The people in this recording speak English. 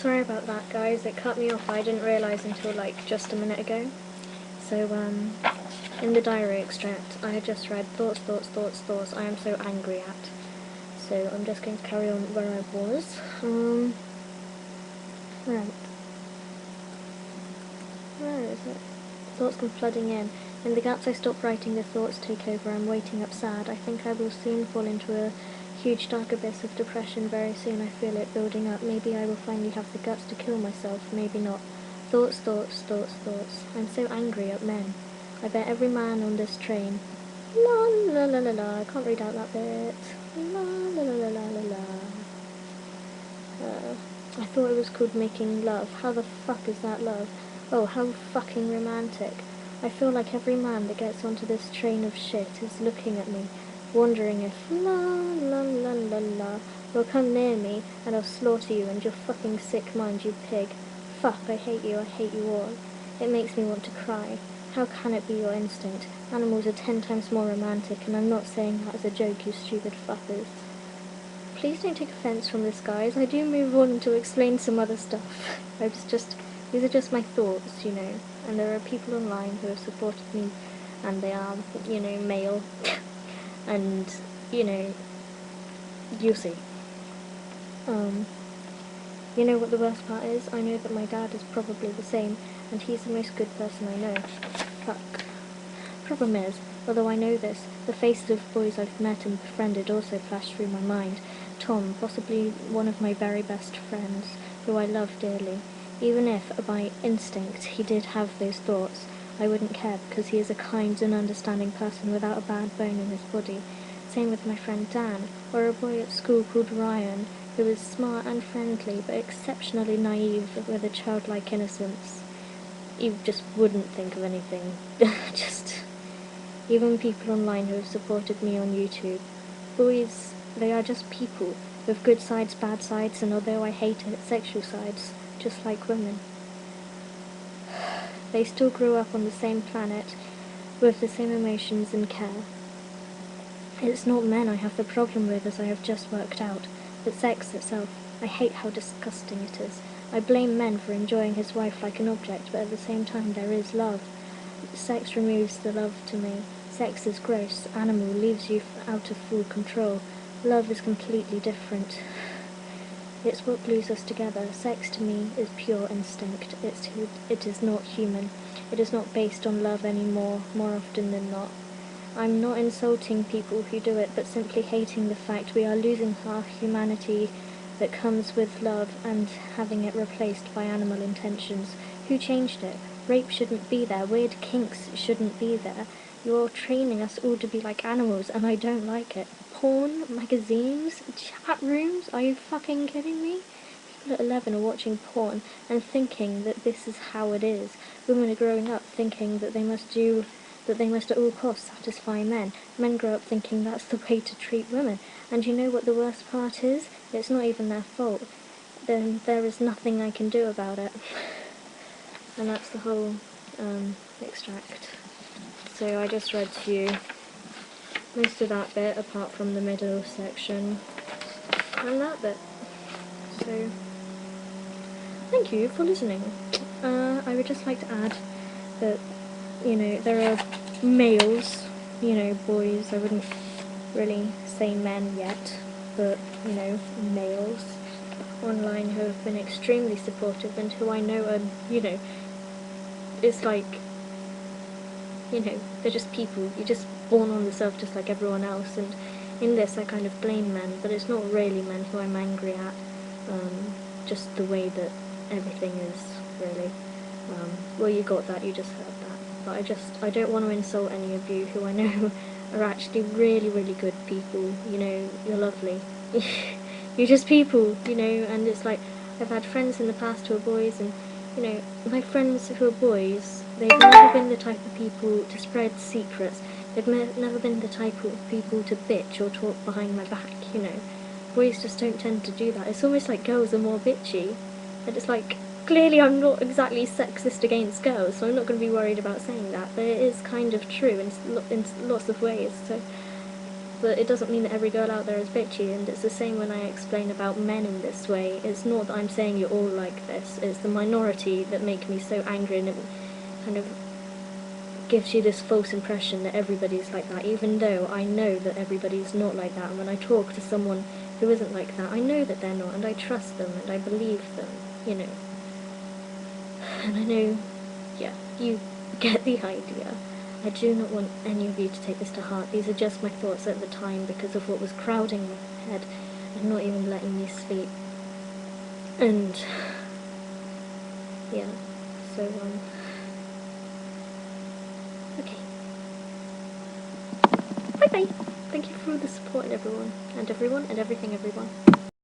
Sorry about that, guys. It cut me off. I didn't realise until like just a minute ago. So, in the diary extract, I had just read thoughts, thoughts, thoughts, thoughts I am so angry at. So I'm just going to carry on where I was. Right. Where is it? Thoughts come flooding in. In the gaps I stop writing, the thoughts take over. I'm waiting up sad. I think I will soon fall into a huge dark abyss of depression. Very soon I feel it building up. Maybe I will finally have the guts to kill myself. Maybe not. Thoughts, thoughts, thoughts, thoughts. I'm so angry at men. I bet every man on this train. La la la la la. I can't read out that bit. La la la la la la la. I thought it was called making love. How the fuck is that love? Oh, how fucking romantic. I feel like every man that gets onto this train of shit is looking at me, wondering if la la la la la will come near me and I'll slaughter you and your fucking sick mind, you pig. Fuck, I hate you all. It makes me want to cry. How can it be your instinct? Animals are 10 times more romantic, and I'm not saying that as a joke, you stupid fuckers. Please don't take offence from this, guys. I do move on to explain some other stuff. These are just my thoughts, you know, and there are people online who have supported me, and they are, you know, male, and, you know, you'll see. You know what the worst part is? I know that my dad is probably the same, and he's the most good person I know. Fuck. Problem is, although I know this, the faces of boys I've met and befriended also flash through my mind. Tom, possibly one of my very best friends, who I love dearly. Even if, by instinct, he did have those thoughts, I wouldn't care because he is a kind and understanding person without a bad bone in his body. Same with my friend Dan, or a boy at school called Ryan, who is smart and friendly but exceptionally naive with a childlike innocence. You just wouldn't think of anything. Even people online who have supported me on YouTube. Boys, they are just people, with good sides, bad sides, and although I hate it, sexual sides, just like women. They still grew up on the same planet, with the same emotions and care. It's not men I have the problem with, as I have just worked out, but sex itself. I hate how disgusting it is. I blame men for enjoying his wife like an object, but at the same time there is love. Sex removes the love to me. Sex is gross, animal, leaves you out of full control. Love is completely different. It's what glues us together. Sex to me is pure instinct. It is not human. It is not based on love anymore, more often than not. I'm not insulting people who do it, but simply hating the fact we are losing our humanity that comes with love and having it replaced by animal intentions. Who changed it? Rape shouldn't be there. Weird kinks shouldn't be there. You're training us all to be like animals, and I don't like it. Porn, magazines, chat rooms? Are you fucking kidding me? People at 11 are watching porn and thinking that this is how it is. Women are growing up thinking that they must at all costs satisfy men. Men grow up thinking that's the way to treat women. And you know what the worst part is? It's not even their fault. Then there is nothing I can do about it. And that's the whole extract. So I just read to you most of that bit, apart from the middle section, and that bit. So, thank you for listening. I would just like to add that, you know, there are males, you know, boys, I wouldn't really say men yet, but, you know, males online who have been extremely supportive and who I know are, you know, it's like, you know, they're just people. You're just born on this earth just like everyone else, and in this I kind of blame men, but it's not really men who I'm angry at, just the way that everything is, really. Well, you got that, you just heard that, but I don't want to insult any of you who I know are actually really, really good people, you know, you're lovely. You're just people, you know, and it's like, I've had friends in the past who are boys, and, you know, my friends who are boys, they've never been the type of people to spread secrets. They've never been the type of people to bitch or talk behind my back, you know. Boys just don't tend to do that. It's almost like girls are more bitchy. And it's like, clearly I'm not exactly sexist against girls, so I'm not going to be worried about saying that. But it is kind of true in lots of ways. So but it doesn't mean that every girl out there is bitchy, and it's the same when I explain about men in this way. It's not that I'm saying you're all like this, it's the minority that make me so angry, and it kind of gives you this false impression that everybody's like that, even though I know that everybody's not like that, and when I talk to someone who isn't like that, I know that they're not, and I trust them, and I believe them, you know. And I know, yeah, you get the idea. I do not want any of you to take this to heart. These are just my thoughts at the time because of what was crowding my head and not even letting me sleep. And, yeah, so, okay. Bye-bye. Thank you for all the support, everyone, and everything, everyone.